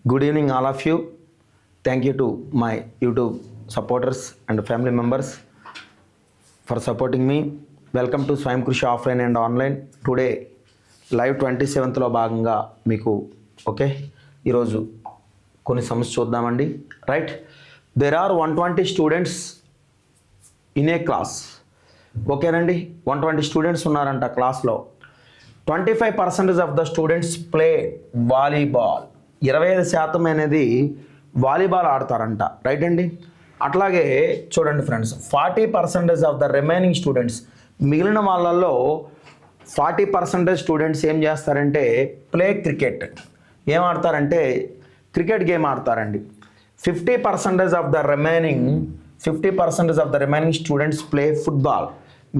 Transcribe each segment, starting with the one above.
Good evening, all of you. Thank you to my YouTube supporters and family members for supporting me. Welcome to Swayam Krishi offline and online. Today live 27th లో భాగంగా మీకు okay ఈరోజు కొన్ని సమస్య చూద్దామండి. Right, there are 120 students in a class. ఓకేనండి, 120 students ఉన్నారంట క్లాస్లో. 25% of the students play volleyball. 25% అనేది వాలీబాల్ ఆడతారంట. రైట్ అండి. అట్లాగే చూడండి friends, 40% of the remaining students, మిగిలిన వాళ్ళల్లో 40% స్టూడెంట్స్ ఏం చేస్తారంటే ప్లే క్రికెట్. ఏం ఆడతారంటే క్రికెట్ గేమ్ ఆడతారండి. 50% of the remaining students play football.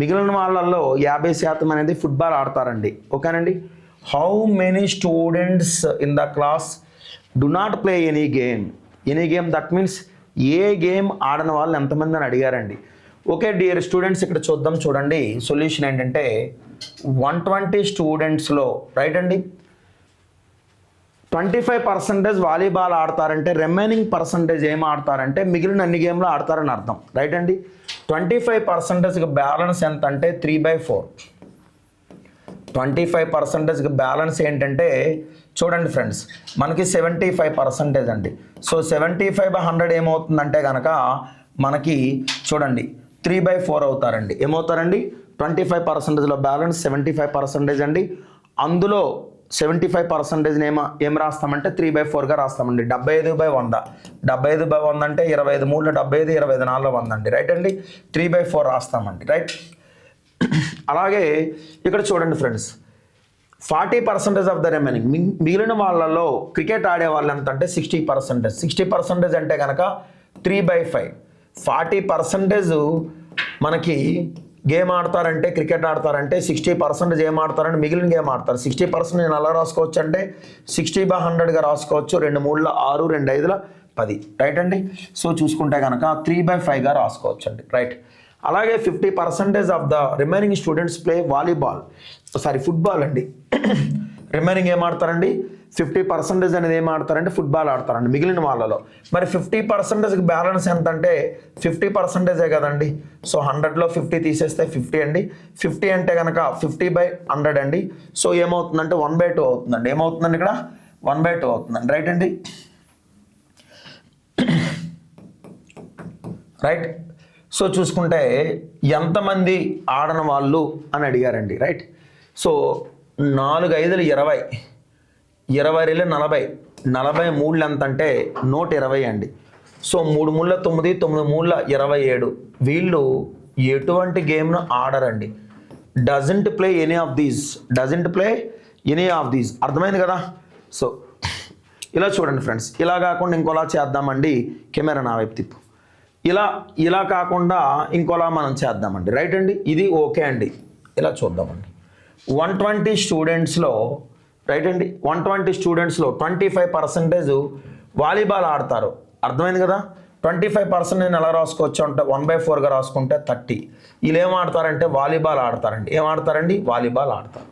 మిగిలిన వాళ్ళల్లో 50% అనేది ఫుట్బాల్ ఆడతారండి. ఓకేనండి. How many students in the class do not play any game that means ఏ గేమ్ ఆడని వాళ్ళు ఎంతమంది అని అడిగారండి. ఓకే డియర్ స్టూడెంట్స్, ఇక్కడ చూద్దాం. చూడండి సొల్యూషన్ ఏంటంటే 120 స్టూడెంట్స్లో రైట్ అండి 25% వాలీబాల్ ఆడతారంటే రిమైనింగ్ పర్సంటేజ్ ఏం ఆడతారంటే మిగిలిన అన్ని గేమ్లు ఆడతారని అర్థం. రైట్ అండి. 25%కి బ్యాలెన్స్ ఎంత అంటే 3/4. 25%కి బ్యాలెన్స్ ఏంటంటే చూడండి ఫ్రెండ్స్, మనకి 75% అండి. సో 75/100 ఏమవుతుందంటే కనుక మనకి చూడండి 3/4 అవుతారండి. ఏమవుతారండి 25%లో బ్యాలెన్స్ 75% అండి. అందులో 75% ఏం రాస్తామంటే 3/4గా రాస్తామండి. 75/100. 75/100 అంటే 25 3 75, 25 4 100 అండి. రైట్ అండి. 3/4 రాస్తామండి. రైట్. అలాగే ఇక్కడ చూడండి ఫ్రెండ్స్, 40% ఆఫ్ ద రిమైనింగ్, మిగిలిన వాళ్ళలో క్రికెట్ ఆడే వాళ్ళు ఎంత అంటే 60%. 60% అంటే కనుక 3/5. 40% మనకి గేమ్ ఆడతారంటే క్రికెట్ ఆడతారంటే 60% ఏం ఆడతారంటే మిగిలిన గేమ్ ఆడతారు. 60% నేను అలా రాసుకోవచ్చు అంటే 60/100గా రాసుకోవచ్చు. 2 3 6, 2 5 10. రైట్ అండి. సో చూసుకుంటే కనుక 3/5గా రాసుకోవచ్చు అండి. రైట్. అలాగే 50% of the remaining students play football అండి. రిమైనింగ్ ఏం ఆడతారండి 50% అనేది ఏం ఆడతారంటే ఫుట్బాల్ ఆడతారండి మిగిలిన వాళ్ళలో. మరి 50%కి బ్యాలెన్స్ ఎంత అంటే 50%ఏ కదండి. సో 100లో 50 తీసేస్తే 50 అండి. 50 అంటే కనుక 50/100 అండి. సో ఏమవుతుందంటే 1/2 అవుతుందండి. ఏమవుతుందండి ఇక్కడ 1/2 అవుతుందండి. రైట్ అండి. రైట్. సో చూసుకుంటే ఎంతమంది ఆడని వాళ్ళు అని అడిగారండి. రైట్. సో 4 5 20, 20 40, 43 ఎంత అంటే 120 అండి. సో 3 3 9, 9 3 27. వీళ్ళు ఎటువంటి గేమ్ను ఆడరండి. Doesn't play any of these. అర్థమైంది కదా. సో ఇలా చూడండి ఫ్రెండ్స్, ఇలా కాకుండా ఇంకోలా చేద్దామండి. కెమెరా నా వైపు తిప్పు. ఇలా కాకుండా ఇంకోలా మనం చేద్దామండి. రైట్ అండి. ఇది ఓకే అండి. ఇలా చూద్దామండి. 120 స్టూడెంట్స్లో రైట్ అండి 120 స్టూడెంట్స్లో 25% వాలీబాల్ ఆడతారు. అర్థమైంది కదా. 25% నేను ఎలా రాసుకోవచ్చు అంటే 1/4గా రాసుకుంటే 30. వీళ్ళు ఏం ఆడతారంటే వాలీబాల్ ఆడతారండి. ఏం ఆడతారండి వాలీబాల్ ఆడతారు.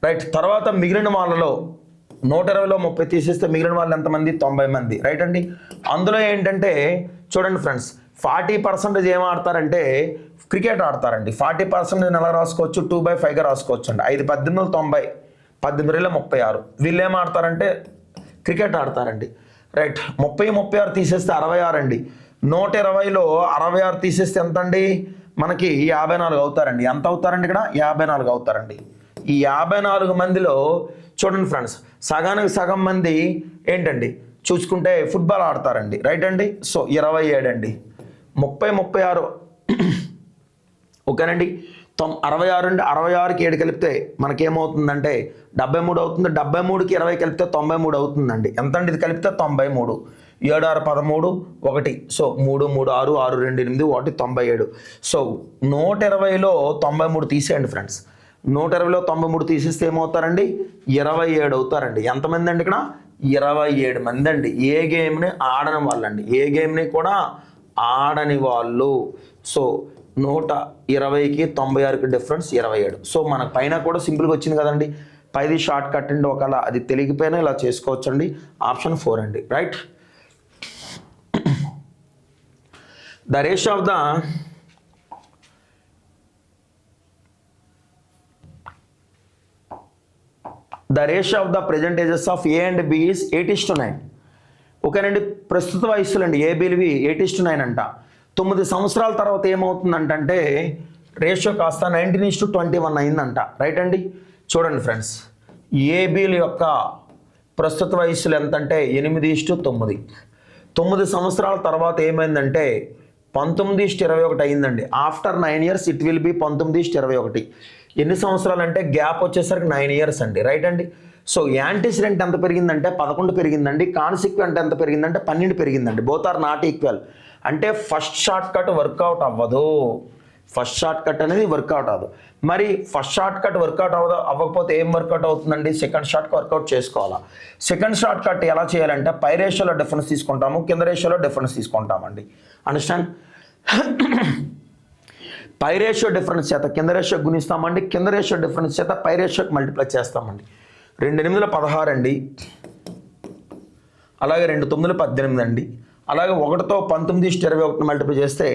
రైట్. తర్వాత మిగిలిన వాళ్ళలో 120లో 30 తీసేస్తే మిగిలిన వాళ్ళు ఎంతమంది 90 మంది. రైట్ అండి. అందులో ఏంటంటే చూడండి ఫ్రెండ్స్, 40% ఏం ఆడతారంటే క్రికెట్ ఆడతారండి. 40% ఎలా రాసుకోవచ్చు 2/5గా రాసుకోవచ్చు అండి. 5 18 90, 18 36. వీళ్ళు ఏం ఆడతారంటే క్రికెట్ ఆడతారండి. రైట్. 30 36 తీసేస్తే 66 అండి. 120లో 66 తీసేస్తే ఎంత అండి మనకి 54 అవుతారండి. ఎంత అవుతారండి ఇక్కడ 54 అవుతారండి. ఈ 54 మందిలో చూడండి ఫ్రెండ్స్, సగానికి సగం మంది ఏంటండి చూసుకుంటే ఫుట్బాల్ ఆడతారండి. రైట్ అండి. సో 27 అండి. 30 36 ఓకేనండి. 66 అండి. 66కి 7 కలిపితే మనకేమవుతుందంటే 73 అవుతుంది. 73కి 20 కలిపితే 93 అవుతుందండి. ఎంత అండి ఇది కలిపితే 93. 7 6 13 1. సో 3 3 6 6 2 8 1 97. సో 120లో 93 తీసేయండి ఫ్రెండ్స్. 120లో 93 తీసేస్తే ఏమవుతారండి 27 అవుతారండి. ఎంతమంది అండి ఇక్కడ 27 మంది అండి. ఏ గేమ్ని ఆడని వాళ్ళండి. ఏ గేమ్ని కూడా ఆడని వాళ్ళు. సో 120కి 96కి డిఫరెన్స్ 27. సో మన పైన కూడా సింపుల్గా వచ్చింది కదండి. పైది షార్ట్ కట్ అండి, ఒకవేళ అది తెలియకపోయినా ఇలా చేసుకోవచ్చండి. ఆప్షన్ 4 అండి. Right. The ratio of the percentages of A and B is 8:9. ఓకేనండి. ప్రస్తుత వయస్సులు అండి ఏబీలువి 8:9 అంట. 9 సంవత్సరాల తర్వాత ఏమవుతుందంటే రేషియో కాస్త 19:21 అయిందంట. రైట్ అండి. చూడండి ఫ్రెండ్స్, ఏబీల యొక్క ప్రస్తుత వయస్సులు ఎంతంటే 8:9. 9 సంవత్సరాల తర్వాత ఏమైందంటే 19:21 అయిందండి. After 9 years it will be 19:21. ఎన్ని సంవత్సరాలు అంటే గ్యాప్ వచ్చేసరికి 9 ఇయర్స్ అండి. రైట్ అండి. సో యాంటిసిడెంట్ ఎంత పెరిగిందంటే 11 పెరిగిందండి. కాన్సిక్వెంట్ ఎంత పెరిగిందంటే 12 పెరిగిందండి. Both are not equal. అంటే ఫస్ట్ షార్ట్ కట్ వర్కౌట్ అవ్వదు. ఫస్ట్ షార్ట్ కట్ అనేది వర్కౌట్ అవ్వదు. మరి ఫస్ట్ షార్ట్ కట్ వర్కౌట్ అవ్వకపోతే ఏం వర్కౌట్ అవుతుందండి? సెకండ్ షార్ట్ వర్కౌట్ చేసుకోవాలా. సెకండ్ షార్ట్ కట్ ఎలా చేయాలంటే పై రేషియోలో డిఫరెన్స్ తీసుకుంటాము, కింద రేషియోలో డిఫరెన్స్ తీసుకుంటామండి. అండర్స్టాండ్? పై రేషియో డిఫరెన్స్ చేత కింద రేషియో గుణిస్తామండి, కింద రేషియో డిఫరెన్స్ చేత పై రేషియోకి మల్టిప్లై చేస్తామండి. 2 8 16 అండి, అలాగే 2 9 18 అండి, అలాగే 1తో 19:21 మల్టిప్లై చేస్తే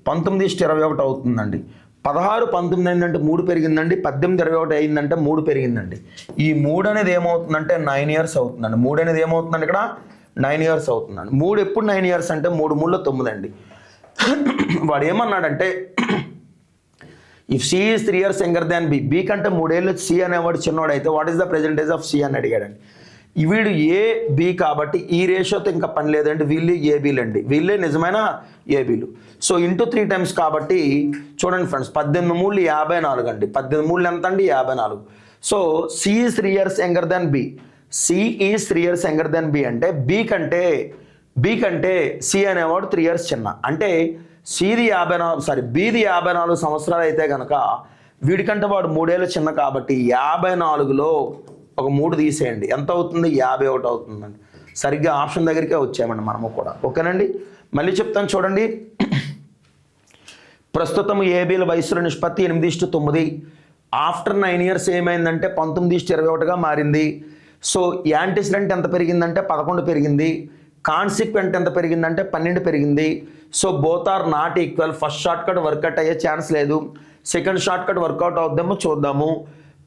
19:21 అవుతుందండి. 16 19 అయిందంటే 3 పెరిగిందండి, 18 21 అయిందంటే 3 పెరిగిందండి. ఈ 3 అనేది ఏమవుతుందంటే 9 ఇయర్స్ అవుతుందండి. 3 అనేది ఏమవుతుందండి ఇక్కడ 9 ఇయర్స్ అవుతుందండి. 3 ఎప్పుడు 9 ఇయర్స్ అంటే 3 3 9 అండి. వాడు ఏమన్నాడంటే if C is 3 years younger than B, B కంటే 3 ఏళ్ళు సి అనేవాడు చిన్నవాడు అయితే what is the percentage of C అని అడిగాడండి. వీడు ఏ బి కాబట్టి ఈ రేషియోతో ఇంకా పని లేదండి. వీళ్ళు ఏబీలు అండి, వీళ్ళే నిజమైన ఏబీలు. సో ఇంటూ 3 times కాబట్టి చూడండి ఫ్రెండ్స్, 18 3 54 అండి. 18 3 ఎంత అండి? 54. So C is 3 years younger than B. C is 3 years younger than B అంటే బి కంటే సి అనేవాడు 3 years చిన్న. అంటే బీది 54 సంవత్సరాలు అయితే కనుక వీడికంటే వాడు 3 ఏళ్ళు చిన్న కాబట్టి 54లో ఒక 3 తీసేయండి, ఎంత అవుతుంది? 51 అవుతుందండి. సరిగ్గా ఆప్షన్ దగ్గరికే వచ్చామండి మనము కూడా. ఓకేనండి. మళ్ళీ చెప్తాను చూడండి. ప్రస్తుతం ఏబీల వయసుల నిష్పత్తి 8:9. ఆఫ్టర్ 9 years ఏమైందంటే 19:21గా మారింది. సో యాంటిసిడెంట్ ఎంత పెరిగిందంటే 11 పెరిగింది. కాన్సిక్వెంట్ ఎంత పెరిగిందంటే 12 పెరిగింది. So both are not equal. First short cut work out అయ్యే ఛాన్స్ లేదు. సెకండ్ షార్ట్ కట్ వర్కౌట్ అవుద్దామో చూద్దాము.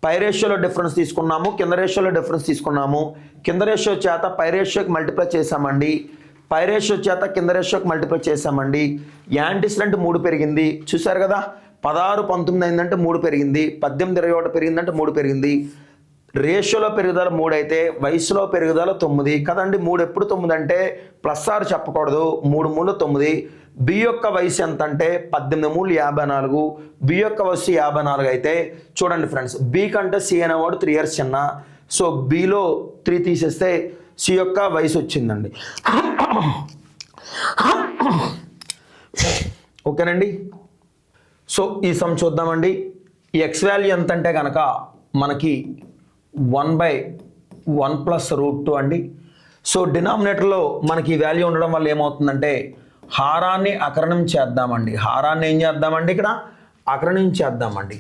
పై రేషియోలో డిఫరెన్స్ తీసుకున్నాము, కింద రేషియోలో డిఫరెన్స్ తీసుకున్నాము. కింద రేషియో చేత పై రేషియోకి మల్టిప్లై చేసామండి, పై రేషియో చేత కింద రేషియోకి మల్టిప్లై చేసామండి. యాంటిసిడెంట్ 3 పెరిగింది. చూసారు కదా, 16 19 అయిందంటే 3 పెరిగింది, 18 21 పెరిగిందంటే 3 పెరిగింది. రేషియోలో పెరుగుదల 3 అయితే వయసులో పెరుగుదల 9 కదండి. 3 ఎప్పుడు 9 అంటే ప్లస్ ఆర్ చెప్పకూడదు. 3 3 9. బి యొక్క వయసు ఎంత అంటే 18 3 54. బి యొక్క వయసు 54 అయితే చూడండి ఫ్రెండ్స్, బి కంటే సి అనేవాడు 3 years చిన్న. సో బిలో 3 తీసేస్తే సి యొక్క వయసు వచ్చిందండి. ఓకేనండి. సో ఈ సమ్ చూద్దామండి. ఈ ఎక్స్ వాల్యూ ఎంత అంటే కనుక మనకి 1/1 + √2 అండి. సో డినామినేటర్లో మనకి ఈ వాల్యూ ఉండడం వల్ల ఏమవుతుందంటే హారాన్ని అకరణం చేద్దామండి. హారాన్ని ఏం చేద్దామండి? ఇక్కడ అకరణం చేద్దామండి.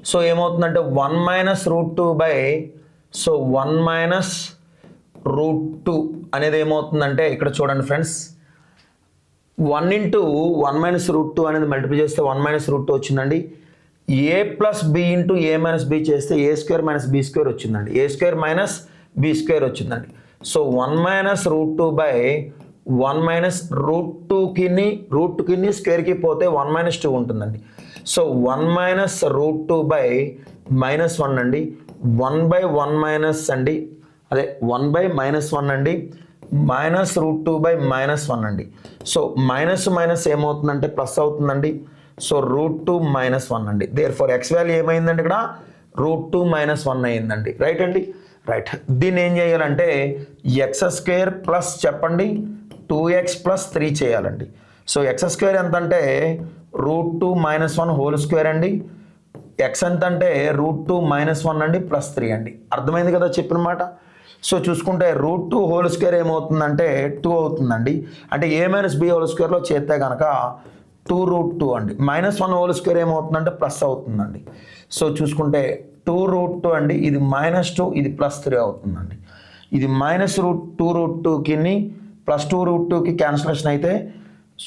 సో ఏమవుతుందంటే 1 - √2 సో 1 - √2 అనేది ఏమవుతుందంటే ఇక్కడ చూడండి ఫ్రెండ్స్, 1 × 1 - √2 అనేది మల్టిప్లై చేస్తే 1 - √2 వచ్చిందండి. a + b × a - b చేస్తే a² - b² వచ్చిందండి. a² - b² వచ్చిందండి. సో 1 - √2 1 - √2కి స్క్వేర్కి పోతే 1 - 2 ఉంటుందండి. సో 1 - √2 -1 అండి. 1/1 అండి, అదే 1/-1 అండి. -√2 -1 అండి. సో మైనస్ ఏమవుతుందంటే ప్లస్ అవుతుందండి. సో √2 -1 అండి. దేర్ ఫర్ ఎక్స్ వాల్యూ ఏమైందండి? ఇక్కడ √2 -1 అయిందండి. రైట్ అండి. రైట్. దీన్ని ఏం చేయాలంటే x² ప్లస్ చెప్పండి 2x + 3 చేయాలండి. సో x² ఎంత అంటే √2 -1 హోల్ స్క్వేర్ అండి. ఎక్స్ ఎంత అంటే √2 -1 అండి +3 అండి. అర్థమైంది కదా చెప్పిన మాట. సో చూసుకుంటే √2 హోల్ స్క్వేర్ ఏమవుతుందంటే 2 అవుతుందండి. అంటే a - b హోల్ స్క్వేర్లో చేస్తే కనుక 2√2 అండి. -1 హోల్ స్క్వేర్ ఏమవుతుందంటే ప్లస్ అవుతుందండి. సో చూసుకుంటే 2√2 అండి, ఇది -2, ఇది +3 అవుతుందండి. ఇది -2√2కి +2√2కి క్యాన్సిలేషన్ అయితే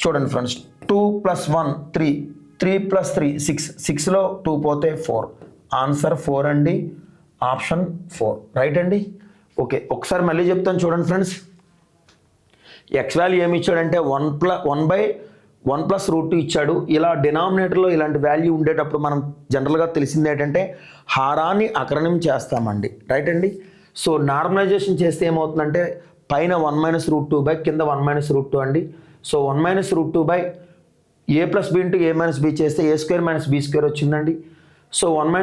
చూడండి ఫ్రెండ్స్, 2 + 1 3, 3 + 3 6, 6లో 2 పోతే 4, ఆన్సర్ 4 అండి, ఆప్షన్ 4 రైట్ అండి. ఓకే, ఒకసారి మళ్ళీ చెప్తాను చూడండి ఫ్రెండ్స్. ఎక్స్ వాల్యూ ఏమి ఇచ్చాడంటే 1/1+√2 ఇచ్చాడు. ఇలా డినామినేటర్లో ఇలాంటి వాల్యూ ఉండేటప్పుడు మనం జనరల్గా తెలిసింది ఏంటంటే హారాన్ని అకరణం చేస్తామండి, రైట్ అండి. సో నార్మలైజేషన్ చేస్తే ఏమవుతుందంటే పైన 1 - కింద 1 - అండి. So 1 - a + b × a - b చేస్తే a² - b² వచ్చిందండి. సో 1 -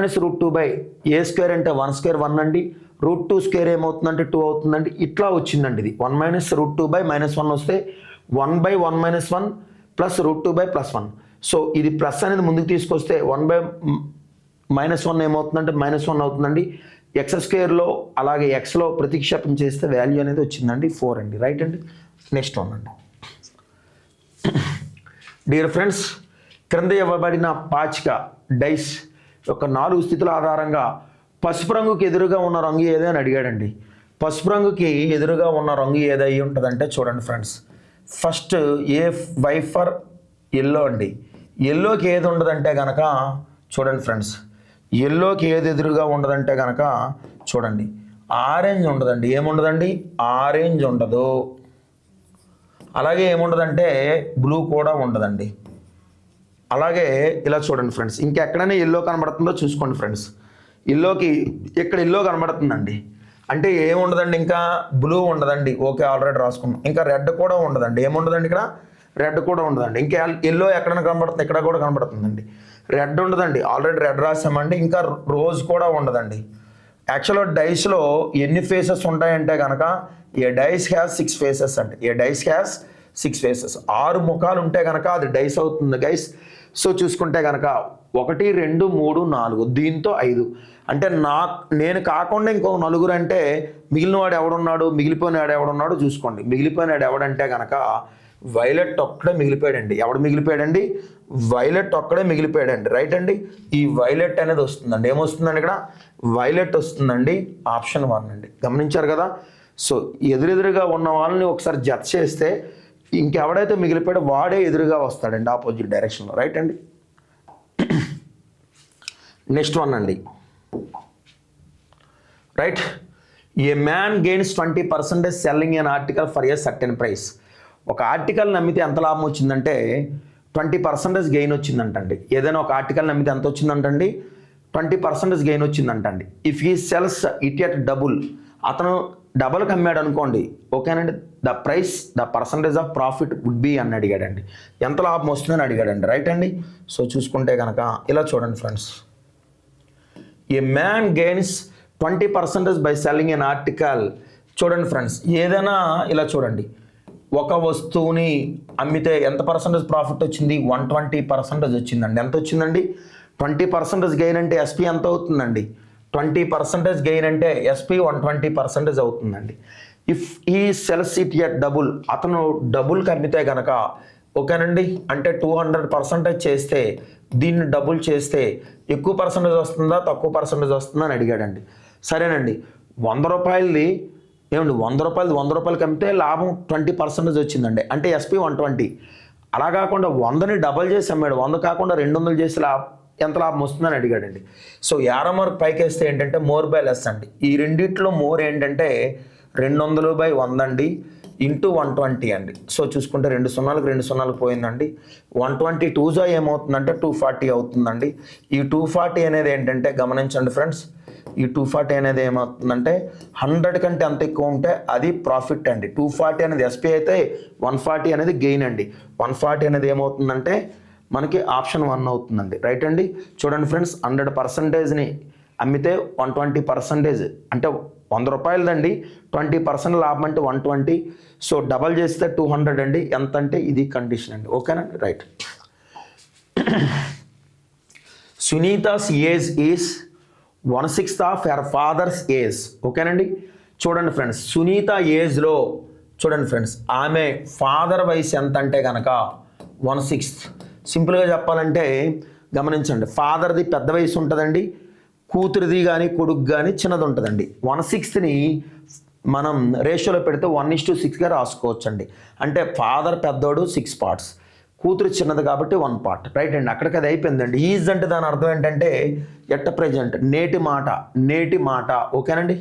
a² అంటే 1² 1 అండి, √2² ఏమవుతుందంటే 2 అవుతుందండి. ఇట్లా వచ్చిందండి ఇది 1 - (-1) వస్తే 1/1 - 1 +√2/+1. సో ఇది ప్లస్ అనేది ముందుకు తీసుకొస్తే 1/-1 ఏమవుతుందంటే -1 అవుతుందండి. x² అలాగే xలో ప్రతిక్షేపం చేస్తే వాల్యూ అనేది వచ్చిందండి 4 అండి, రైట్ అండి. నెక్స్ట్ వన్ అండి. డియర్ ఫ్రెండ్స్, క్రింద ఇవ్వబడిన పాచిక డైస్ యొక్క 4 స్థితుల ఆధారంగా పసుపు రంగుకి ఎదురుగా ఉన్న రంగు ఏది అని అడిగాడండి. పసుపు రంగుకి ఎదురుగా ఉన్న రంగు ఏదై ఉంటుందంటే చూడండి friends, first Y for yellow అండి. ఎల్లోకి ఏది ఉండదంటే కనుక చూడండి ఫ్రెండ్స్, ఎల్లోకి ఏది ఎదురుగా ఉండదంటే కనుక చూడండి, ఆరెంజ్ ఉండదండి. ఏముండదండి? ఆరెంజ్ ఉండదు. అలాగే ఏముండదంటే బ్లూ కూడా ఉండదండి. అలాగే ఇలా చూడండి ఫ్రెండ్స్, ఇంకెక్కడైనా ఎల్లో కనబడుతుందో చూసుకోండి ఫ్రెండ్స్. ఎల్లోకి ఇక్కడ ఎల్లో కనబడుతుందండి అంటే ఏముండదండి, ఇంకా బ్లూ ఉండదండి. ఓకే, ఆల్రెడీ రాసుకున్నాం. ఇంకా రెడ్ కూడా ఉండదండి. ఏముండదండి ఇక్కడ? రెడ్ కూడా ఉండదండి. ఇంకా ఎల్లో ఎక్కడైనా కనబడుతుంది, ఇక్కడ కూడా కనబడుతుందండి. రెడ్ ఉండదండి, ఆల్రెడీ రెడ్ రాసామండి. ఇంకా రోజ్ కూడా ఉండదండి. యాక్చువల్గా డైస్లో ఎన్ని ఫేసెస్ ఉంటాయంటే కనుక ఏ డైస్ హ్యాస్ 6 ఫేసెస్ అండి. ఏ డైస్ హ్యాస్ 6 ఫేసెస్, 6 ముఖాలు ఉంటే కనుక అది డైస్ అవుతుంది గైస్. సో చూసుకుంటే కనుక 1 2 3 4, దీంతో 5 అంటే నేను కాకుండా ఇంకో 4 అంటే మిగిలిన వాడు ఎవడున్నాడు, మిగిలిపోయినాడు ఎవడున్నాడు చూసుకోండి. మిగిలిపోయినాడు ఎవడంటే కనుక వైలెట్ ఒక్కడే మిగిలిపోయాడండి. ఎవడు మిగిలిపోయాడండి? వైలెట్ ఒక్కడే మిగిలిపోయాడండి, రైట్ అండి. ఈ వైలెట్ అనేది వస్తుందండి. ఏమొస్తుందండి ఇక్కడ? వైలెట్ వస్తుందండి, ఆప్షన్ 1 అండి. గమనించారు కదా? సో ఎదురెదురుగా ఉన్న వాళ్ళని ఒకసారి జత చేస్తే ఇంకెవడైతే మిగిలిపోయాడో వాడే ఎదురుగా వస్తాడండి, ఆపోజిట్ డైరెక్షన్లో, రైట్ అండి. నెక్స్ట్ వన్ అండి, right. A man gains 20% selling N article for a certain price. ఒక ఆర్టికల్ నమ్మితే ఎంత లాభం వచ్చిందంటే 20% గెయిన్ వచ్చిందంటండి. ఏదైనా ఒక ఆర్టికల్ నమ్మితే ఎంత వచ్చిందంటండి? 20% గెయిన్ వచ్చిందంటండి. If he sells it at double, అతను డబల్కి అమ్మాడు అనుకోండి, ఓకేనండి, the percentage of profit would be అని అడిగాడండి. ఎంత లాభం వస్తుందని అడిగాడండి, రైట్ అండి. సో చూసుకుంటే కనుక ఇలా చూడండి friends, A man gains 20% by selling N article. చూడండి ఫ్రెండ్స్, ఏదైనా ఇలా చూడండి, ఒక వస్తువుని అమ్మితే ఎంత పర్సంటేజ్ ప్రాఫిట్ వచ్చింది? 120% వచ్చిందండి. ఎంత వచ్చిందండి? 20% గెయిన్ అంటే ఎస్పీ ఎంత అవుతుందండి? 20% గెయిన్ అంటే ఎస్పీ 120% అవుతుందండి. ఇఫ్ ఈ సెల్స్ ఇట్ ఎట్ డబుల్, అతను డబుల్కి అమ్మితే కనుక, ఓకేనండి, అంటే 200% చేస్తే దీన్ని డబుల్ చేస్తే ఎక్కువ పర్సంటేజ్ వస్తుందా తక్కువ పర్సంటేజ్ వస్తుందా అని అడిగాడండి. సరేనండి, 100 రూపాయలది ఏమండి, 100 రూపాయలకి అమ్మితే లాభం 20% వచ్చిందండి, అంటే ఎస్పీ 120. అలా కాకుండా 100ని డబల్ చేసి అమ్మాడు, 100 కాకుండా 200 చేసి ఎంత లాభం వస్తుందని అడిగాడండి. సో యారో మార్క్ పైకి వేస్తే ఏంటంటే మోర్ బై లెస్ అండి. ఈ రెండిట్లో మోర్ ఏంటంటే 200/100 అండి, ఇంటూ 120 అండి. సో చూసుకుంటే 2 సున్నాలకు 2 సున్నాలకు పోయిందండి. 120 2 ఏమవుతుందంటే 240 అవుతుందండి. ఈ 240 అనేది ఏంటంటే గమనించండి ఫ్రెండ్స్, ఈ 240 అనేది ఏమవుతుందంటే 100 కంటే అంత ఎక్కువ ఉంటే అది ప్రాఫిట్ అండి. 240 అనేది ఎస్పీ అయితే 140 అనేది గెయిన్ అండి. 140 అనేది ఏమవుతుందంటే మనకి ఆప్షన్ 1 అవుతుందండి, రైట్ అండి. చూడండి ఫ్రెండ్స్, 100%ని అమ్మితే 120% అంటే 100 రూపాయలదండి, 20% లాభం అంటే 120. సో డబల్ చేస్తే 200 అండి. ఎంత అంటే ఇది కండిషన్ అండి, ఓకేనా, right. Sunita's age is 1/6 of her father's age. ఓకేనండి. చూడండి ఫ్రెండ్స్, సునీత ఏజ్లో చూడండి ఫ్రెండ్స్, ఆమె ఫాదర్ వయసు ఎంత అంటే కనుక 1/6. సింపుల్గా చెప్పాలంటే గమనించండి, ఫాదర్ది పెద్ద వయసు ఉంటుందండి, కూతురిది కానీ కొడుకు కానీ చిన్నది ఉంటుందండి. 1/6ని మనం రేషియోలో పెడితే 1:6గా రాసుకోవచ్చండి. అంటే ఫాదర్ పెద్దోడు 6 పార్ట్స్, కూతురు చిన్నది కాబట్టి 1 పార్ట్. రైట్ అండి, అక్కడికి అది అయిపోయిందండి. ఈజ్ అంటే దాని అర్థం ఏంటంటే ఎట్ ప్రెజెంట్, నేటి మాట. ఓకేనండి.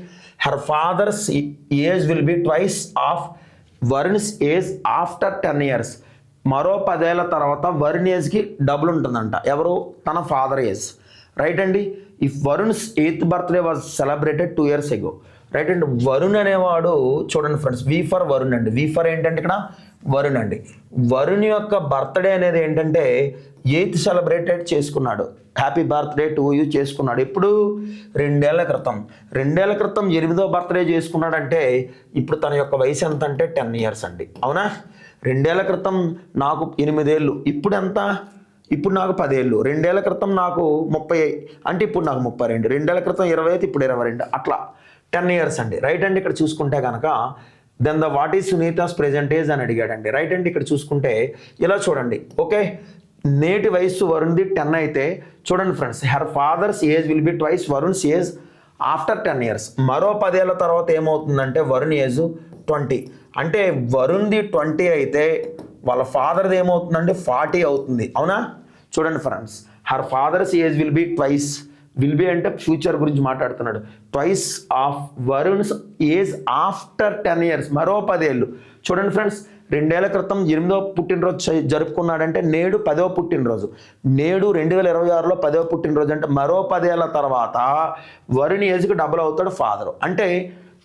Her father's age will be twice of Varun's age after 10 years. మరో 10 ఏళ్ల తర్వాత వరుణ్ ఏజ్కి డబుల్ ఉంటుందంట. ఎవరు? తన ఫాదర్ ఏజ్. రైట్ అండి. If Varun's 8th birthday was celebrated 2 years ago. Right అండి. వరుణ్ అనేవాడు చూడండి ఫ్రెండ్స్, వి ఫర్ వరుణ్ అండి. వి ఫర్ ఏంటంటే ఇక్కడ వరుణ్ అండి. వరుణ్ యొక్క బర్త్డే అనేది ఏంటంటే 8th సెలబ్రేటెడ్ చేసుకున్నాడు. హ్యాపీ బర్త్డే టు యూ చేసుకున్నాడు. ఇప్పుడు 2 ఏళ్ల క్రితం 8వ బర్త్డే చేసుకున్నాడంటే ఇప్పుడు తన యొక్క వయసు ఎంత అంటే 10 years అండి. అవునా? 2 ఏళ్ల క్రితం నాకు 8 ఏళ్ళు, ఇప్పుడు ఎంత? ఇప్పుడు నాకు 10 ఏళ్ళు. 2 ఏళ్ల క్రితం నాకు 30 అంటే ఇప్పుడు నాకు 32. 2 ఏళ్ల క్రితం 20 అయితే ఇప్పుడు 22. అట్లా 10 years అండి. రైట్ అండి. ఇక్కడ చూసుకుంటే కనుక then the what is Sunita's present age అని అడిగాడండి. రైట్ అండి. ఇక్కడ చూసుకుంటే ఇలా చూడండి. ఓకే, నేటి వయస్సు వరుణ్ది 10 అయితే చూడండి friends, her father's age will be twice Varun's age after 10 years. మరో 10 ఏళ్ల తర్వాత ఏమవుతుందంటే వరుణ్ ఏజ్ 20. అంటే వరుణ్ది 20 అయితే వాళ్ళ ఫాదర్ది ఏమవుతుందంటే 40 అవుతుంది. అవునా? చూడండి friends, her father's age will be twice, will be అంటే ఫ్యూచర్ గురించి మాట్లాడుతున్నాడు, twice of Varun's age after 10 years. మరో 10 ఏళ్ళు. చూడండి ఫ్రెండ్స్, 2 ఏళ్ల క్రితం 8వ పుట్టినరోజు జరుపుకున్నాడంటే నేడు 10వ పుట్టినరోజు. నేడు 2026లో 10వ పుట్టినరోజు అంటే మరో 10 ఏళ్ల తర్వాత వరుణ్ ఏజ్కి డబుల్ అవుతాడు ఫాదర్. అంటే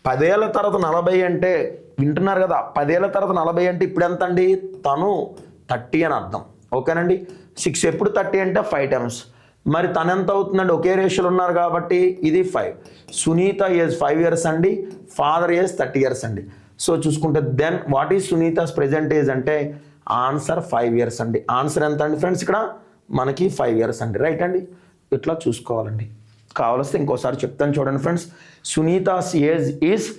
10 ఏళ్ల తర్వాత 40 అంటే వింటున్నారు కదా, 10 ఏళ్ల తర్వాత 40 అంటే ఇప్పుడు ఎంత అండి? తను 30 అని అర్థం. ఓకేనండి. 6 ఎప్పుడు 30 అంటే 5 times. మరి తను ఎంత అవుతుందండి? ఒకే రేషియోలో ఉన్నారు కాబట్టి ఇది 5. సునీత ఏజ్ 5 years అండి, ఫాదర్ ఏజ్ 30 years అండి. సో చూసుకుంటే then what is Sunita's present age అంటే ఆన్సర్ 5 years అండి. ఆన్సర్ ఎంత అండి ఫ్రెండ్స్? ఇక్కడ మనకి 5 years అండి. రైట్ అండి. ఇట్లా చూసుకోవాలండి. కావాల్స్తే ఇంకోసారి చెప్తాను చూడండి friends. Sunita's age is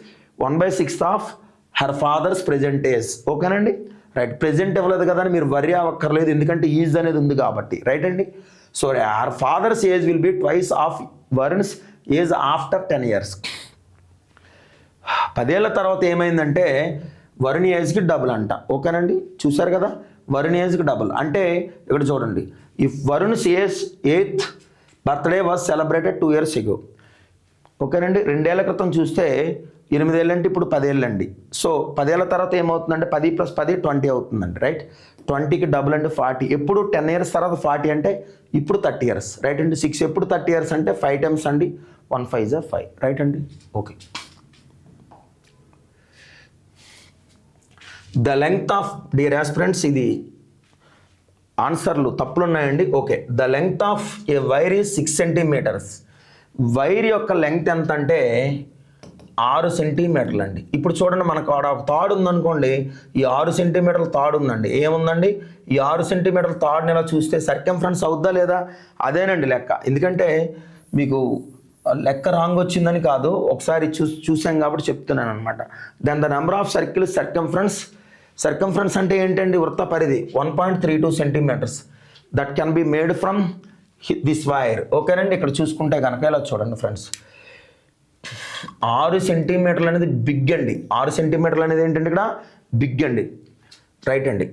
1/6 of her father's present age. ఓకేనండి. రైట్. ప్రెజెంట్ ఇవ్వలేదు కదా అని మీరు వర్రీ అవ్వక్కర్లేదు, ఎందుకంటే ఈజ్ అనేది ఉంది కాబట్టి. రైట్ అండి. So her father's age will be twice of Varun's age after 10 years. 10 ఏళ్ల తర్వాత ఏమైందంటే వరుణ్ ఏజ్కి డబుల్ అంట. ఓకేనండి. చూసారు కదా, వరుణ్ ఏజ్కి డబుల్ అంటే ఇక్కడ చూడండి, if Varun's age 8th birthday was celebrated 2 years ago. ఓకేనండి. 2 ఏళ్ల క్రితం చూస్తే 8 ఏళ్ళు అంటే ఇప్పుడు 10 ఏళ్ళు అండి. సో 10 ఏళ్ల తర్వాత ఏమవుతుందంటే 10 + 10 20 అవుతుందండి. రైట్. 20కి డబుల్ అంటే 40. ఎప్పుడు 10 years తర్వాత 40 అంటే ఇప్పుడు 30 years. రైట్ అండి. 6 ఎప్పుడు 30 years అంటే 5 times అండి. 1 5 is 5. రైట్ అండి. Okay. The length of dear aspirants, ఇది ఆన్సర్లు తప్పులు ఉన్నాయండి. Okay. The length of A wire is 6 centimeters. Wire యొక్క లెంగ్త్ ఎంత అంటే 6 centimeters అండి. ఇప్పుడు చూడండి, మనకు ఒక తాడు ఉందనుకోండి, ఈ 6 centimeters తాడు ఉందండి. ఏముందండి? ఈ 6 centimeters తాడుని ఇలా చూస్తే సర్కంఫరెన్స్ అవుద్దా లేదా? అదేనండి లెక్క. ఎందుకంటే మీకు లెక్క రాంగ్ వచ్చిందని కాదు, ఒకసారి చూసాం కాబట్టి చెప్తున్నాను అనమాట. Then the number of circles circumference అంటే ఏంటండి? వృత్త పరిధి 1.32 centimeters. That can be made from this wire. ఓకేనండి. ఇక్కడ చూసుకుంటే కనుక ఇలా చూడండి ఫ్రెండ్స్, 6 centimeters అనేది బిగ్ అండి. 6 centimeters అనేది ఏంటంటే ఇక్కడ బిగ్ అండి. రైట్ అండి.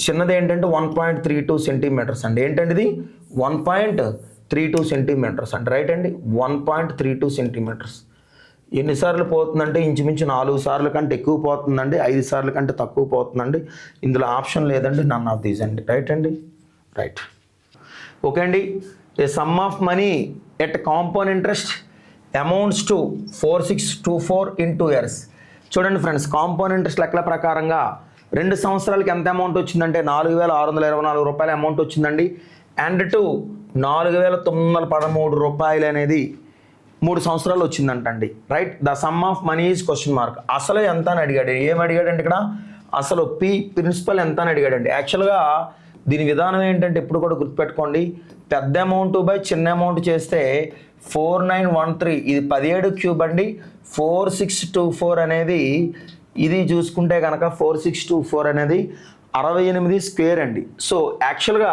చిన్నది ఏంటంటే 1.32 centimeters అండి. ఏంటండి ఇది? 1.32 centimeters అండి. రైట్ అండి. 1.32 centimeters. ఎన్నిసార్లు పోతుందంటే ఇంచుమించు 4 సార్లు కంటే ఎక్కువ పోతుందండి, 5 సార్లు కంటే తక్కువ పోతుందండి. ఇందులో ఆప్షన్ లేదండి, నన్ ఆఫ్ దీస్ అండి. రైట్ అండి. రైట్. ఓకే అండి. A sum of money at compound interest amounts to 4624 in 2 years. చూడండి ఫ్రెండ్స్, కాంపౌండ్ ఇంట్రెస్ట్ లెక్కల ప్రకారంగా 2 సంవత్సరాలకి ఎంత అమౌంట్ వచ్చిందంటే 4624 రూపాయల అమౌంట్ వచ్చిందండి. అండ్ టు 4913 రూపాయలు అనేది 3 సంవత్సరాలు వచ్చిందంటండి. Right. The sum of money is question mark. అసలు ఎంత అని అడిగాడు. ఏం అడిగాడండి ఇక్కడ? అసలు ప్రిన్సిపల్ ఎంత అని అడిగాడండి. యాక్చువల్గా దీని విధానం ఏంటంటే ఎప్పుడు కూడా గుర్తుపెట్టుకోండి, పెద్ద అమౌంట్ బై చిన్న అమౌంట్ చేస్తే 4913, ఇది 17 క్యూబ్ అండి. 4624 అనేది ఇది చూసుకుంటే కనుక 4624 అనేది 68 స్క్వేర్ అండి. సో యాక్చువల్గా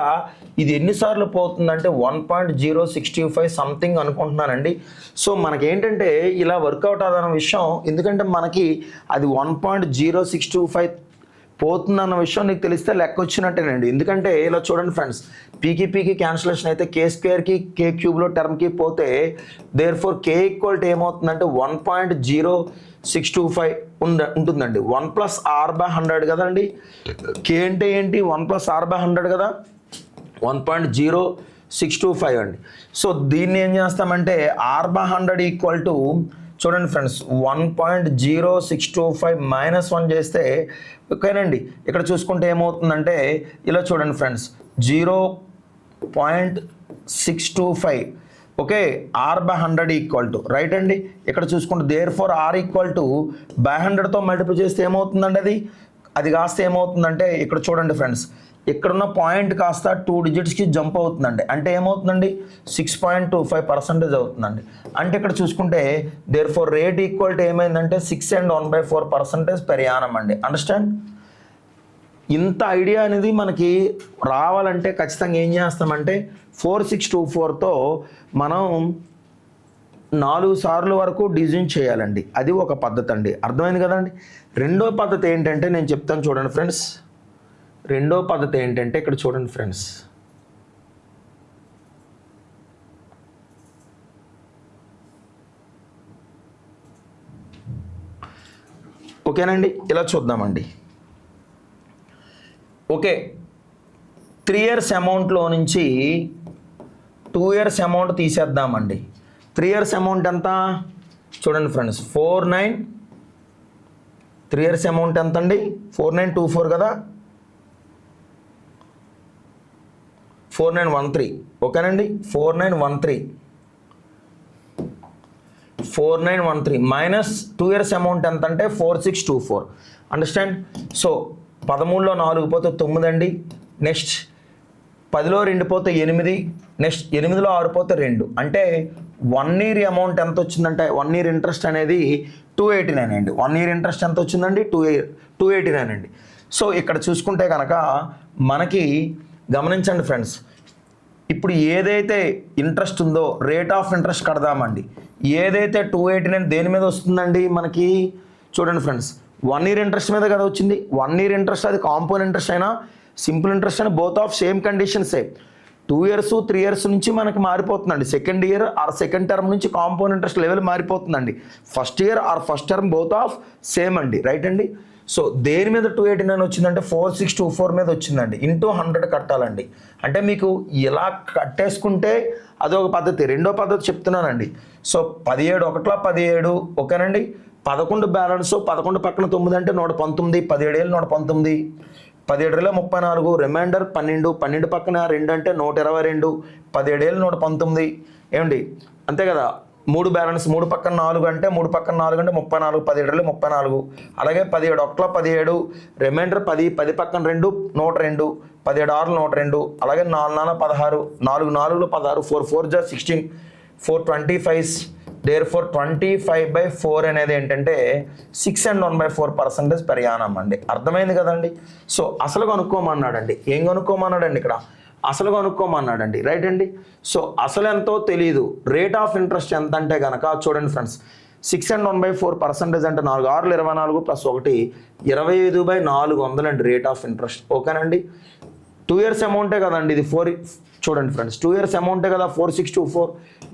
ఇది ఎన్నిసార్లు పోతుందంటే 1.065 సంథింగ్ అనుకుంటున్నానండి. సో మనకేంటంటే ఇలా వర్కౌట్ అవ్వదన్న విషయం, ఎందుకంటే మనకి అది 1.0625 పోతుందన్న విషయం నీకు తెలిస్తే లెక్క వచ్చినట్టేనండి. ఎందుకంటే ఇలా చూడండి ఫ్రెండ్స్, పీకి క్యాన్సిలేషన్ అయితే కే స్క్వేర్కి కే క్యూబ్లో టర్మ్కి పోతే therefore K equal to ఏమవుతుందంటే 1.0625 ఉంటుందండి. 1+r/100 కదండి. కే అంటే ఏంటి? 1+r/100 కదా, 1.0625 అండి. సో దీన్ని ఏం చేస్తామంటే r/100 ఈక్వల్ టు చూడండి ఫ్రెండ్స్ 1.0625 -1 చేస్తే ఓకేనండి. ఇక్కడ చూసుకుంటే ఏమవుతుందంటే ఇలా చూడండి friends 0.625 okay, r/100 equal to right అండి. ఇక్కడ చూసుకుంటే therefore r equal to 100తో మల్టిప్లై చేస్తే ఏమవుతుందండి, అది కాస్త ఏమవుతుందంటే ఇక్కడ చూడండి ఫ్రెండ్స్, ఇక్కడున్న పాయింట్ కాస్త 2 డిజిట్స్కి జంప్ అవుతుందండి. అంటే ఏమవుతుందండి 6.25% అవుతుందండి. అంటే ఇక్కడ చూసుకుంటే therefore rate equal to ఏమైందంటే 6 and 1/4% పెర్ యానం అండి. అండర్స్టాండ్? ఇంత ఐడియా అనేది మనకి రావాలంటే ఖచ్చితంగా ఏం చేస్తామంటే 4624తో మనం 4 సార్లు వరకు డివిజన్ చేయాలండి. అది ఒక పద్ధతి అండి. అర్థమైంది కదండి. రెండో పద్ధతి ఏంటంటే నేను చెప్తాను చూడండి ఫ్రెండ్స్. రెండో పద్ధతి ఏంటంటే ఇక్కడ చూడండి ఫ్రెండ్స్, ఓకేనండి. ఇలా చూద్దామండి. ఓకే, 3 years అమౌంట్లో నుంచి 2 years అమౌంట్ తీసేద్దామండి. 3 years అమౌంట్ ఎంత చూడండి ఫ్రెండ్స్, 49. 3 years అమౌంట్ ఎంత అండి? 4924 కదా, 4913 ఓకేనండి. 4913 మైనస్ 2 years అమౌంట్ ఎంత అంటే 4624. అండర్స్టాండ్? సో 13లో 4 పోతే 9 అండి. నెక్స్ట్ 10లో 2 పోతే 8, నెక్స్ట్ 8లో 6 పోతే 2. అంటే 1 year అమౌంట్ ఎంత వచ్చిందంటే 1 year ఇంట్రెస్ట్ అనేది 289 అండి. 1 year ఇంట్రెస్ట్ ఎంత వచ్చిందండి 289 అండి. సో ఇక్కడ చూసుకుంటే కనుక మనకి గమనించండి ఫ్రెండ్స్, ఇప్పుడు ఏదైతే ఇంట్రెస్ట్ ఉందో రేట్ ఆఫ్ ఇంట్రెస్ట్ కడదామండి. ఏదైతే 289 దేని మీద వస్తుందండి మనకి చూడండి ఫ్రెండ్స్, 1 year ఇంట్రెస్ట్ మీద కదా వచ్చింది. 1 year ఇంట్రెస్ట్ అది కాంపౌండ్ ఇంట్రెస్ట్ అయినా సింపుల్ ఇంట్రెస్ట్ అయినా బోత్ ఆఫ్ సేమ్ కండిషన్సే. 2 years 3 years నుంచి మనకి మారిపోతుందండి. Second year or second term నుంచి కాంపౌండ్ ఇంట్రెస్ట్ లెవెల్ మారిపోతుందండి. First year or first term both of same అండి. రైట్ అండి. సో దేని మీద 289 వచ్చిందంటే 4624 మీద వచ్చిందండి. ఇంటూ 100 కట్టాలండి. అంటే మీకు ఇలా కట్టేసుకుంటే అదొక పద్ధతి. రెండో పద్ధతి చెప్తున్నానండి. సో 17 1ల 17 ఓకేనండి. 11 బ్యాలెన్స్, 11 పక్కన 9 అంటే 119, 17 119, 17 34, రిమైండర్ 12, 12 పక్కన 2 అంటే 122, 17 119 ఏమండి అంతే కదా. 3 బ్యాలెన్స్, 3 పక్కన 4 అంటే 3 పక్కన 4 అంటే 34, 17 34. అలాగే 17 1ల 17, రిమైండర్ 10, 10 పక్కన 2 102, 17 6 102. అలాగే 4 4 16, 4 4 16, 4 4 16, 425. దేర్ ఫోర్ 25/4 అనేది ఏంటంటే 6 and 1/4% పెర్ యానం అండి. అర్థమైంది కదండి. సో అసలు కనుక్కోమన్నాడండి. ఏం కనుక్కోమన్నాడండి ఇక్కడ? అసలు కనుక్కోమన్నాడండి. రైట్ అండి. సో అసలు ఎంతో తెలియదు. రేట్ ఆఫ్ ఇంట్రెస్ట్ ఎంత అంటే కనుక చూడండి ఫ్రెండ్స్, 6 and 1/4% అంటే 4 6 24 + 1 25/400 అండి రేట్ ఆఫ్ ఇంట్రెస్ట్. ఓకేనండి. 2 years అమౌంటే కదండి ఇది. 4 చూడండి ఫ్రెండ్స్, 2 years అమౌంటే కదా 4624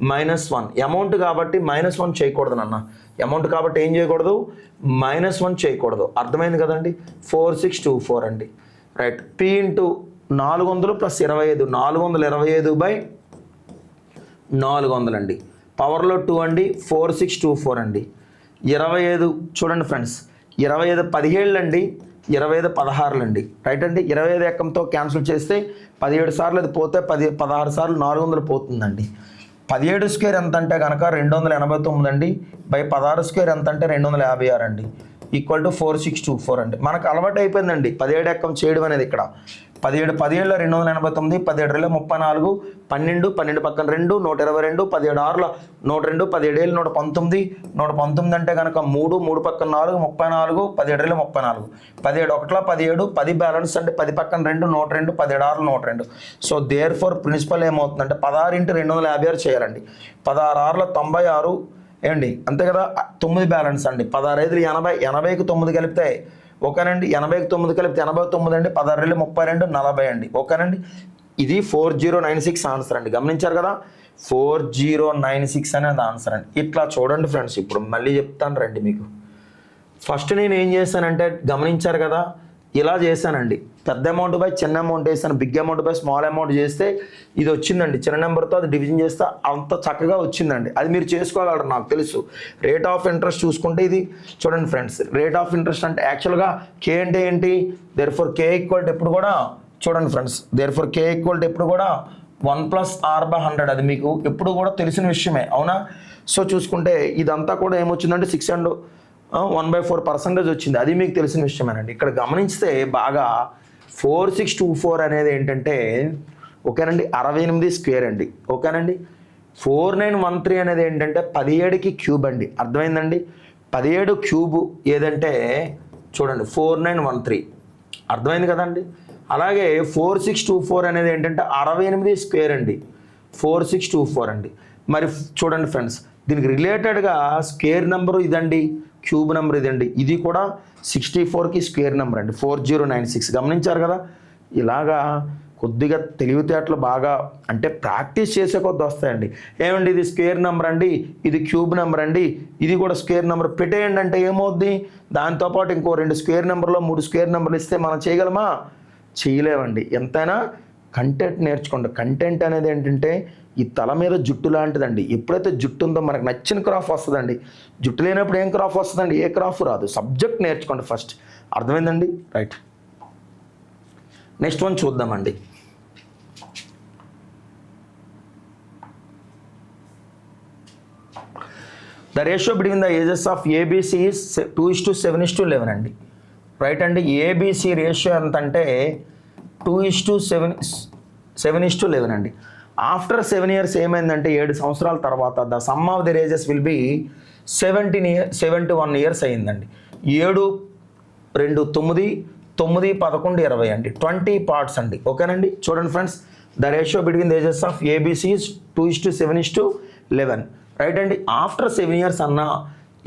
-1 అమౌంట్ కాబట్టి -1 చేయకూడదు నాన్న. అమౌంట్ కాబట్టి ఏం చేయకూడదు, -1 చేయకూడదు. అర్థమైంది కదండి. 4624 అండి. రైట్. P ఇంటూ 400 + 25, 425/400 అండి. పవర్లో 2 అండి. 4624 అండి. 25 చూడండి ఫ్రెండ్స్, 25 17 అండి, 25 16 అండి. రైట్ అండి. 25 ఎక్కంతో క్యాన్సిల్ చేస్తే 17 సార్లు అది పోతే 16 సార్లు 400 పోతుందండి. 17 స్క్వేర్ ఎంత అంటే కనుక 289 అండి. 16 స్క్వేర్ ఎంత అంటే 256 అండి. ఈక్వల్ టు 4624 అండి. మనకు అలవాటు అయిపోయిందండి 17 ఎక్కం చేయడం అనేది. ఇక్కడ 17 17లో 289, 17 2 34, 12 12 పక్కన 2 122, 17 6 102, 17 7 119, 119 అంటే కనుక 3 3 పక్కన 4 34, 17 2 34, 17 1 17, 10 బ్యాలెన్స్ అంటే 10 పక్కన 2 102, 17 6 102. సో దేర్ ఫోర్ ప్రిన్సిపల్ ఏమవుతుందంటే 16 × 256 చేయాలండి. 16 6 96 ఏండి అంతే కదా. 9 బ్యాలెన్స్ అండి. 16 5 80, 80కి 9 కలిపితే ఓకేనండి. 80కి 9 కలిపితే 89 అండి. 16 2 32, 40 అండి. ఓకేనండి. ఇది 4096 ఆన్సర్ అండి. గమనించారు కదా, 4096 అనేది ఆన్సర్ అండి. ఇట్లా చూడండి ఫ్రెండ్స్, ఇప్పుడు మళ్ళీ చెప్తాను రండి మీకు. ఫస్ట్ నేను ఏం చేశానంటే గమనించారు కదా, ఇలా చేశానండి. పెద్ద అమౌంట్ బై చిన్న అమౌంట్ వేసాను, big amount by small amount చేస్తే ఇది వచ్చిందండి. చిన్న నెంబర్తో అది డివిజన్ చేస్తే అంత చక్కగా వచ్చిందండి. అది మీరు చేసుకోగలరు, నాకు తెలుసు. రేట్ ఆఫ్ ఇంట్రెస్ట్ చూసుకుంటే ఇది చూడండి ఫ్రెండ్స్, రేట్ ఆఫ్ ఇంట్రెస్ట్ అంటే యాక్చువల్గా కే అంటే ఏంటి, therefore K equal to ఎప్పుడు కూడా చూడండి friends, therefore K equal to ఎప్పుడు కూడా 1 + r/100. అది మీకు ఎప్పుడు కూడా తెలిసిన విషయమే, అవునా. సో చూసుకుంటే ఇదంతా కూడా ఏమొచ్చిందంటే 6 and 1/4% వచ్చింది. అది మీకు తెలిసిన విషయమేనండి. ఇక్కడ గమనిస్తే బాగా 4624 అనేది ఏంటంటే ఓకేనండి 68 స్క్వేర్ అండి. ఓకేనండి. 4913 అనేది ఏంటంటే 17కి క్యూబ్ అండి. అర్థమైందండి. 17 క్యూబ్ ఏదంటే చూడండి 4913, అర్థమైంది కదండి. అలాగే 4624 అనేది ఏంటంటే 68 స్క్వేర్ అండి. 4624 అండి. మరి చూడండి ఫ్రెండ్స్, దీనికి రిలేటెడ్గా స్క్వేర్ నెంబరు ఇదండి, క్యూబ్ నెంబర్ ఇదండి. ఇది కూడా 64కి స్క్వేర్ నెంబర్ అండి, 4096. గమనించారు కదా. ఇలాగా కొద్దిగా తెలివితేటలు బాగా అంటే ప్రాక్టీస్ చేసే కొద్ది వస్తాయండి. ఏమండి ఇది స్క్వేర్ నెంబర్ అండి, ఇది క్యూబ్ నెంబర్ అండి, ఇది కూడా స్క్వేర్ నెంబర్ పెట్టేయండి అంటే ఏమవుద్ది, దాంతోపాటు ఇంకో 2 స్క్వేర్ నెంబర్లో 3 స్క్వేర్ నెంబర్లు ఇస్తే మనం చేయగలమా, చేయలేమండి. ఎంతైనా కంటెంట్ నేర్చుకోండి. కంటెంట్ అనేది ఏంటంటే ఈ తల మీద జుట్టు లాంటిదండి. ఎప్పుడైతే జుట్టు ఉందో మనకు నచ్చిన క్రాఫ్ వస్తుందండి. జుట్టు లేనప్పుడు ఏం క్రాఫ్ వస్తుందండి, ఏ క్రాఫ్ రాదు. సబ్జెక్ట్ నేర్చుకోండి ఫస్ట్, అర్థమైందండి. రైట్, నెక్స్ట్ వన్ చూద్దామండి. The ratio between the ages of ABC is 2:7:11 అండి. రైట్ అండి. ఏబిసి రేషియో ఎంత అంటే 2:7:11 అండి. ఆఫ్టర్ 7 years ఏమైందంటే 7 సంవత్సరాల తర్వాత the sum of the ages will be 71 years అయ్యిందండి. 7 2 9 9 11 20 అండి. 20 parts అండి. ఓకేనండి. చూడండి friends, the ratio between the ages of ABC is 2:7:11. Right అండి. ఆఫ్టర్ 7 years అన్నా,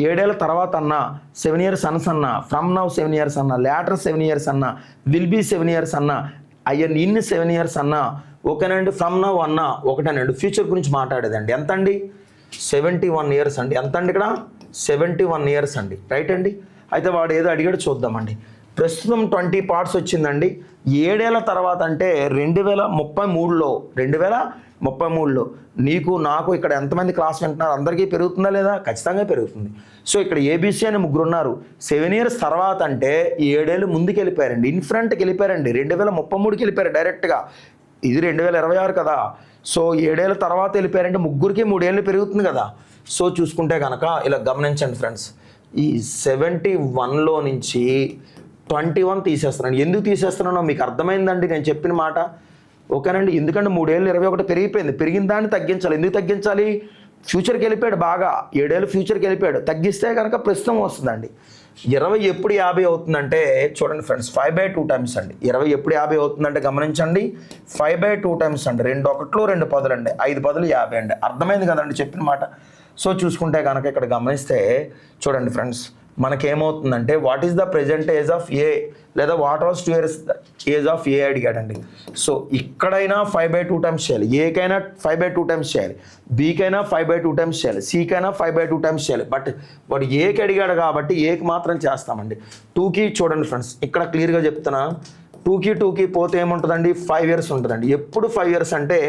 7 ఏళ్ళ తర్వాత అన్నా, 7 years సన్స్ అన్నా, ఫ్రమ్ నౌ 7 years అన్నా, లేటర్ 7 years అన్నా, విల్ బీ 7 years అన్నా, అయ్యన్ ఇన్ 7 years అన్నా, ఓకేనండి. ఫ్రమ్ నౌ అన్నా ఒకటేనండి. ఫ్యూచర్ గురించి మాట్లాడేదండి. ఎంత అండి, 71 years అండి. ఎంత అండి ఇక్కడ 71 years అండి. రైట్ అండి. అయితే వాడు ఏదో అడిగాడు చూద్దామండి. ప్రస్తుతం 20 parts వచ్చిందండి. 7 ఏళ్ళ తర్వాత అంటే 2033లో నీకు నాకు ఇక్కడ ఎంతమంది క్లాస్ వింటున్నారు, అందరికీ పెరుగుతుందా లేదా, ఖచ్చితంగా పెరుగుతుంది. సో ఇక్కడ ఏబిసి అని 3 ఉన్నారు. 7 years తర్వాత అంటే 7 ఏళ్ళు ముందుకు వెళ్ళిపోయారండి, ఇన్ఫ్రంట్కి వెళ్ళిపోయారండి. 2033కి వెళ్ళిపోయారు డైరెక్ట్గా. ఇది 2026 కదా. సో 7 ఏళ్ళ తర్వాత వెళ్ళిపోయారంటే ముగ్గురికి 3 ఏళ్ళు పెరుగుతుంది కదా. సో చూసుకుంటే కనుక ఇలా గమనించండి ఫ్రెండ్స్, ఈ 71లో నుంచి 21 తీసేస్తున్నాను. ఎందుకు తీసేస్తున్నానో మీకు అర్థమైందండి నేను చెప్పిన మాట, ఓకేనండి. ఎందుకంటే 3 ఏళ్ళు 21 పెరిగిపోయింది. పెరిగిన దాన్ని తగ్గించాలి. ఎందుకు తగ్గించాలి, ఫ్యూచర్కి వెళ్ళిపోయాడు బాగా, 7 ఏళ్ళు ఫ్యూచర్కి వెళ్ళిపోయాడు. తగ్గిస్తే కనుక ప్రస్తుతం వస్తుందండి. 20 ఎప్పుడు 50 అవుతుందంటే చూడండి ఫ్రెండ్స్, 5/2 టైమ్స్ అండి. 20 ఎప్పుడు 50 అవుతుందంటే గమనించండి, 5/2 టైమ్స్ అండి. 2 1 2 10 అండి, 5 10 50 అండి. అర్థమైంది కదండి చెప్పిన మాట. సో చూసుకుంటే కనుక ఇక్కడ గమనిస్తే చూడండి ఫ్రెండ్స్, మనకేమవుతుందంటే what is the present age of A, లేదా what was 2 years age of A అడిగాడండి. సో ఇక్కడైనా 5/2 టైమ్స్ చేయాలి, ఏకైనా 5/2 టైమ్స్ చేయాలి, బీకైనా 5/2 టైమ్స్ చేయాలి, సికైనా 5/2 టైమ్స్ చేయాలి. బట్ వాడు ఏకి అడిగాడు కాబట్టి ఏకి మాత్రం చేస్తామండి. 2కి చూడండి ఫ్రెండ్స్, ఇక్కడ క్లియర్గా చెప్తున్నా, 2కి పోతే ఏముంటుందండి, 5 years ఉంటుందండి. ఎప్పుడు 5 years అంటే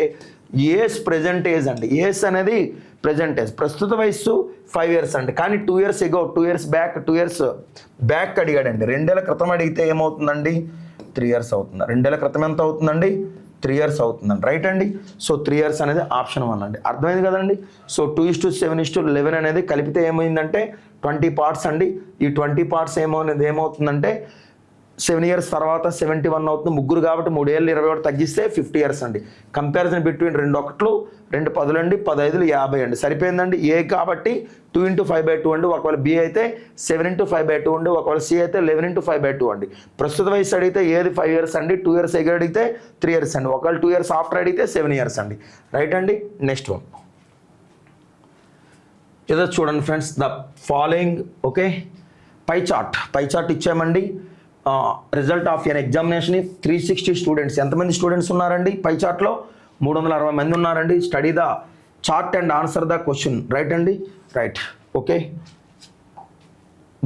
ఏజ్ ప్రెజెంట్ ఏజ్ అండి. ఏజ్ అనేది ప్రెజెంట్ ఏజ్, ప్రస్తుత వయస్సు 5 years అండి. కానీ 2 years ఎగో, 2 years బ్యాక్, 2 years బ్యాక్ అడిగాడండి. 2 ఏళ్ల క్రితం అడిగితే ఏమవుతుందండి, 3 years అవుతుంది. 2 ఏళ్ల క్రితం ఎంత అవుతుందండి, 3 years అవుతుందండి. రైట్ అండి. సో 3 years అనేది ఆప్షన్ 1 అండి. అర్థమైంది కదండి. సో 2:7:11 అనేది కలిపితే ఏమైందంటే 20 parts అండి. ఈ 20 parts ఏమవుతుందంటే 7 years తర్వాత 71 అవుతుంది. ముగ్గురు కాబట్టి 3 ఏళ్ళు 21 తగ్గిస్తే 50 years అండి. కంపారిజన్ బిట్వీన్ 2 1లు 2 10లు అండి, 10 5లు 50 అండి. సరిపోయిందండి. ఏ కాబట్టి 2 × 5/2 అండి. ఒకవేళ బి అయితే 7 × 5/2 అండి. ఒకవేళ సి అయితే 11 × 5/2 అండి. ప్రస్తుత వయసు అడిగితే ఏది 5 years అండి, 2 years ఎగ అడిగితే 3 years అండి. ఒకవేళ 2 years ఆఫ్టర్ అడిగితే 7 years అండి. రైట్ అండి. నెక్స్ట్ వన్ ఏదో చూడండి friends, the following okay pie chart ఇచ్చామండి. Result of an examination 360 students. ఎంతమంది స్టూడెంట్స్ ఉన్నారండి పై చార్ట్లో? 360 మంది ఉన్నారండి. Study the chart and answer the question. Right అండి. Right okay.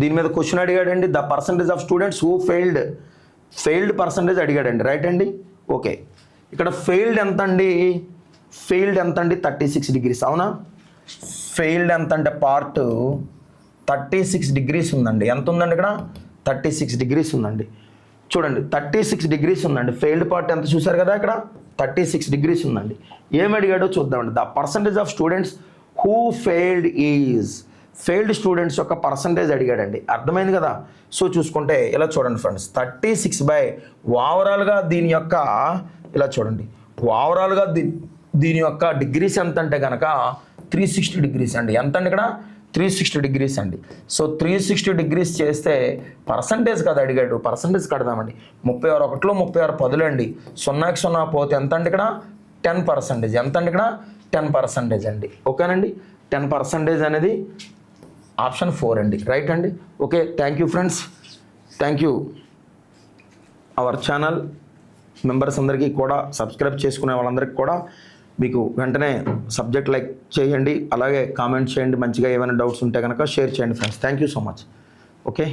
దీని మీద క్వశ్చన్ అడిగాడండి. The percentage of students who failed percentage అడిగాడండి. రైట్ అండి. ఓకే. ఇక్కడ ఫెయిల్డ్ ఎంత అండి? 36 degrees. అవునా? ఫెయిల్డ్ ఎంత అంటే పార్ట్ 36 degrees ఉందండి. ఎంత ఉందండి ఇక్కడ? 36 degrees ఉందండి. చూడండి 36 degrees ఉందండి. ఫెయిల్డ్ పార్ట్ ఎంత చూసారు కదా ఇక్కడ? 36 degrees ఉందండి. ఏమి అడిగాడో చూద్దామండి. The percentage of students who failed students యొక్క పర్సంటేజ్ అడిగాడండి. అర్థమైంది కదా. సో చూసుకుంటే ఇలా చూడండి ఫ్రెండ్స్, 36 ఓవరాల్గా దీని యొక్క ఇలా చూడండి, ఓవరాల్గా దీని యొక్క డిగ్రీస్ ఎంత అంటే కనుక 360 degrees అండి. ఎంత అండి ఇక్కడ? 360 degrees అండి. సో 360 degrees చేస్తే పర్సంటేజ్ కదా అడిగాడు, పర్సంటేజ్ కడదామండి. 36 1లు 36 10లు అండి. 0కి 0 పోతే ఎంత అండి ఇక్కడ? 10%. ఎంత అండి ఇక్కడ? 10% అండి. ఓకేనండి. 10% అనేది ఆప్షన్ 4 అండి. రైట్ అండి. Okay. Thank you friends. Thank you our channel members అందరికీ కూడా, సబ్స్క్రైబ్ చేసుకునే వాళ్ళందరికీ కూడా మీకు వెంటనే సబ్జెక్ట్ లైక్ చేయండి, అలాగే కామెంట్ చేయండి. మంచిగా ఏమైనా డౌట్స్ ఉంటే కనుక షేర్ చేయండి friends. Thank you so much. Okay.